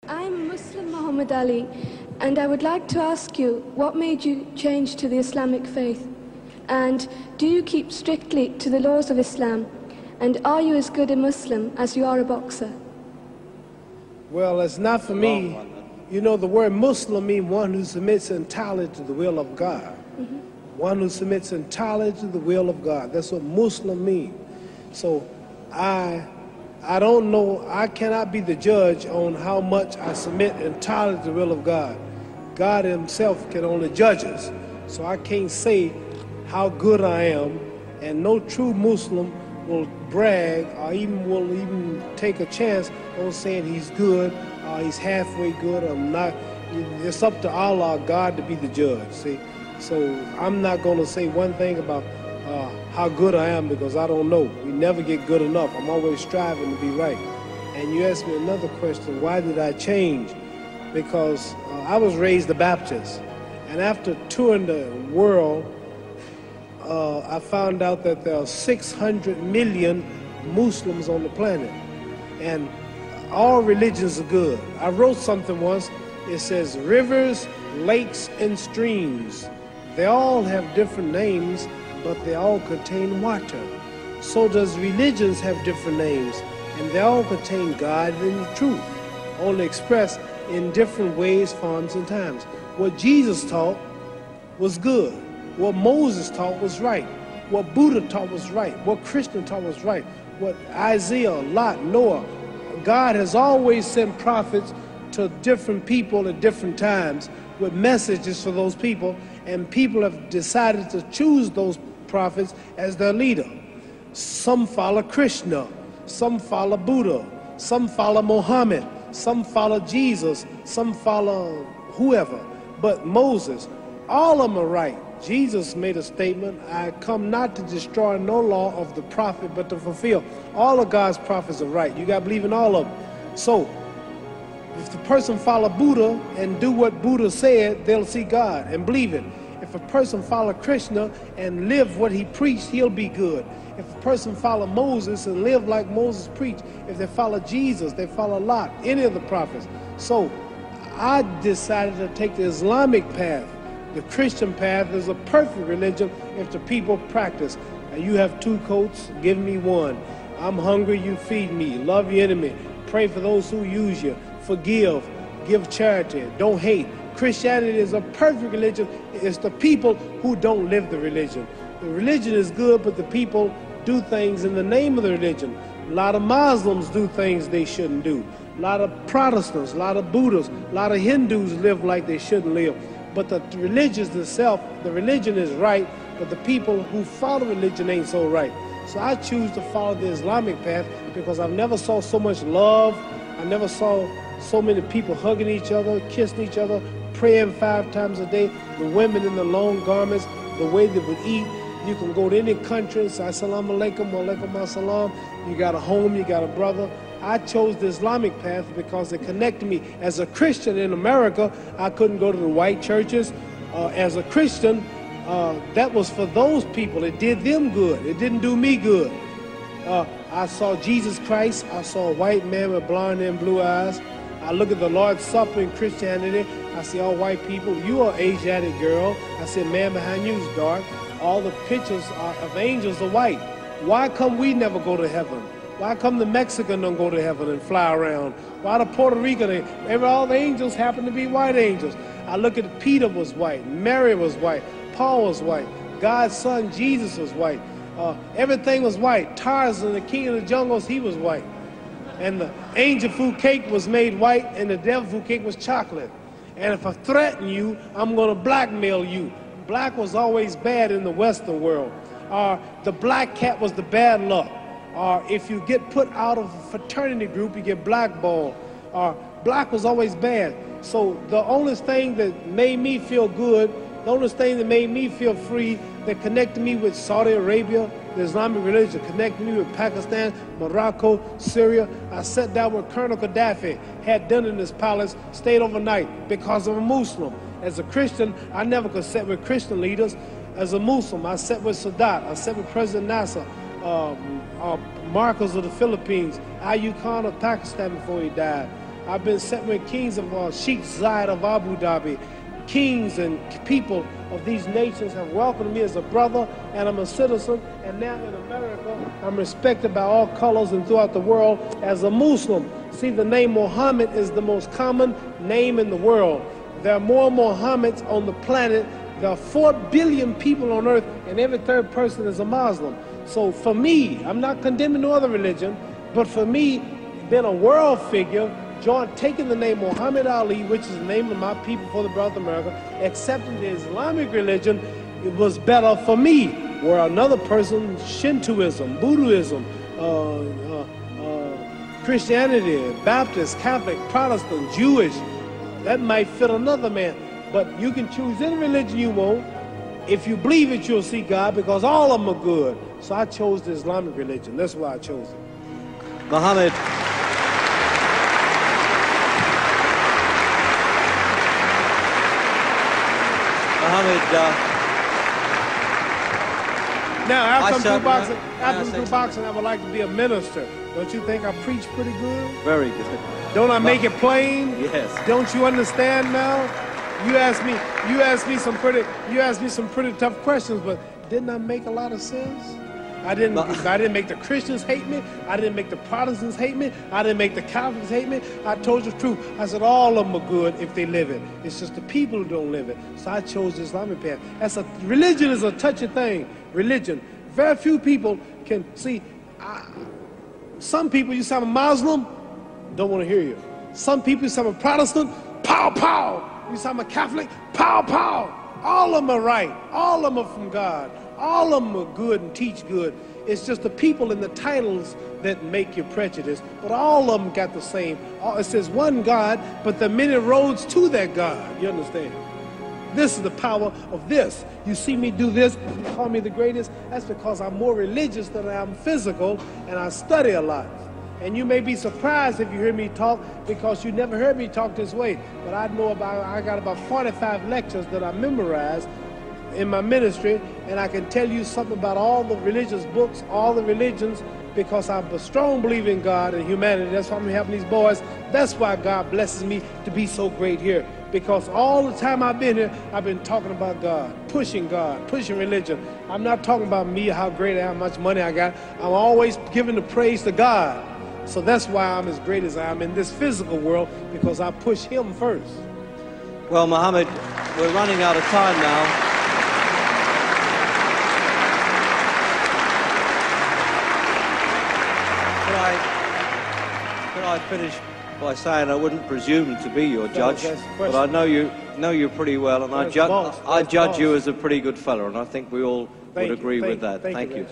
I'm Muslim Muhammed Ali, and I would like to ask you, what made you change to the Islamic faith? And do you keep strictly to the laws of Islam? And are you as good a Muslim as you are a boxer? Well, it's not for me. You know, the word Muslim means one who submits entirely to the will of God. One who submits entirely to the will of God. That's what Muslim means. So I don't know, I cannot be the judge on how much I submit entirely to the will of God. God himself can only judge us. So I can't say how good I am, and no true Muslim will brag or will even take a chance on saying he's good or he's halfway good or not. It's up to Allah, God, to be the judge, see? So I'm not going to say one thing about how good I am, because I don't know. We never get good enough. I'm always striving to be right. And you asked me another question, why did I change? Because I was raised a Baptist, and after touring the world, I found out that there are 600 million Muslims on the planet, and all religions are good. I wrote something once, it says rivers, lakes, and streams, they all have different names, but they all contain water. So does religions have different names, and they all contain God and the truth, only expressed in different ways, forms, and times. What Jesus taught was good. What Moses taught was right. What Buddha taught was right. What Christian taught was right. What Isaiah, Lot, Noah. God has always sent prophets to different people at different times with messages for those people, and people have decided to choose those prophets as their leader. Some follow Krishna, some follow Buddha, some follow Muhammad, some follow Jesus, some follow whoever. But Moses, all of them are right. Jesus made a statement, I come not to destroy no law of the prophet, but to fulfill. All of God's prophets are right. You got to believe in all of them. So if the person follow Buddha and do what Buddha said, they'll see God and believe it. If a person follow Krishna and live what he preached, he'll be good. If a person follow Moses and live like Moses preached, if they follow Jesus, they follow Lot, any of the prophets. So I decided to take the Islamic path. The Christian path is a perfect religion if the people practice. Now, you have two coats, give me one. I'm hungry, you feed me. Love your enemy. Pray for those who use you. Forgive. Give charity. Don't hate. Christianity is a perfect religion. It's the people who don't live the religion. The religion is good, but the people do things in the name of the religion. A lot of Muslims do things they shouldn't do. A lot of Protestants, a lot of Buddhists, a lot of Hindus live like they shouldn't live. But the religion itself, the religion is right, but the people who follow religion ain't so right. So I choose to follow the Islamic path because I've never saw so much love. I never saw so many people hugging each other, kissing each other, praying 5 times a day. The women in the long garments, the way they would eat. You can go to any country and say, Assalamu alaikum, wa alaikum assalam. You got a home, you got a brother. I chose the Islamic path because it connected me. As a Christian in America, I couldn't go to the white churches. As a Christian, that was for those people. It did them good. It didn't do me good. I saw Jesus Christ. I saw a white man with blonde and blue eyes. I look at the Lord's Supper in Christianity. I see all white people. You are an Asiatic girl. I see a man behind you is dark. All the pictures of angels are white. Why come we never go to heaven? Why come the Mexican don't go to heaven and fly around? Why the Puerto Rican, all the angels happen to be white angels? I look at Peter was white, Mary was white, Paul was white, God's son Jesus was white. Everything was white. Tarzan, the king of the jungles, he was white. And the angel food cake was made white, and the devil food cake was chocolate. And if I threaten you, I'm going to blackmail you. Black was always bad in the Western world. The black cat was the bad luck. Or if you get put out of a fraternity group, you get blackballed. Black was always bad. So the only thing that made me feel good, the only thing that made me feel free, that connected me with Saudi Arabia, the Islamic religion, connected me with Pakistan, Morocco, Syria. I sat down with Colonel Gaddafi, had dinner in his palace, stayed overnight because I'm a Muslim. As a Christian, I never could sit with Christian leaders. As a Muslim, I sat with Sadat, I sat with President Nasser, Marcos of the Philippines, Ayub Khan of Pakistan before he died. I've been sitting with kings of Sheikh Zayed of Abu Dhabi. Kings and people of these nations have welcomed me as a brother, and I'm a citizen. And now in America, I'm respected by all colors and throughout the world as a Muslim. See, the name Muhammad is the most common name in the world. There are more Muhammads on the planet. There are 4 billion people on earth, and every third person is a Muslim. So for me, I'm not condemning no other religion, but for me, being a world figure, taking the name Muhammad Ali, which is the name of my people for the brother of America, accepting the Islamic religion, it was better for me. Where another person, Shintoism, Buddhism, Christianity, Baptist, Catholic, Protestant, Jewish, that might fit another man. But you can choose any religion you want. If you believe it, you'll see God, because all of them are good. So I chose the Islamic religion. That's why I chose it. Muhammad. Now, after I'm through boxing, I would like to be a minister. Don't you think I preach pretty good? Very good. Don't I make it plain? Yes. Don't you understand now? You asked me some pretty tough questions, but didn't I make a lot of sense? I didn't make the Christians hate me. I didn't make the Protestants hate me. I didn't make the Catholics hate me. I told you the truth. I said all of them are good if they live it. It's just the people who don't live it. So I chose the Islamic path. Religion is a touchy thing. Religion. Very few people can see. Some people, you say I'm a Muslim, don't want to hear you. Some people, you say I'm a Protestant, pow, pow. You say I'm a Catholic, pow, pow. All of them are right. All of them are from God. All of them are good and teach good. It's just the people and the titles that make you prejudiced. But all of them got the same. It says one God, but there are many roads to that God. You understand? This is the power of this. You see me do this, you call me the greatest. That's because I'm more religious than I am physical, and I study a lot. And you may be surprised if you hear me talk, because you never heard me talk this way. But I got about 45 lectures that I memorized in my ministry, and I can tell you something about all the religious books, all the religions, because I'm a strong believer in God and humanity. That's why I'm helping these boys. That's why God blesses me to be so great here, because all the time I've been here, I've been talking about God, pushing religion. I'm not talking about me, how great I am, how much money I got. I'm always giving the praise to God. So that's why I'm as great as I am in this physical world, because I push Him first. Well, Muhammad, we're running out of time now. Could I finish by saying I wouldn't presume to be your judge, but I know you pretty well, and I judge you as a pretty good fellow, and I think we all would agree with that. Thank you.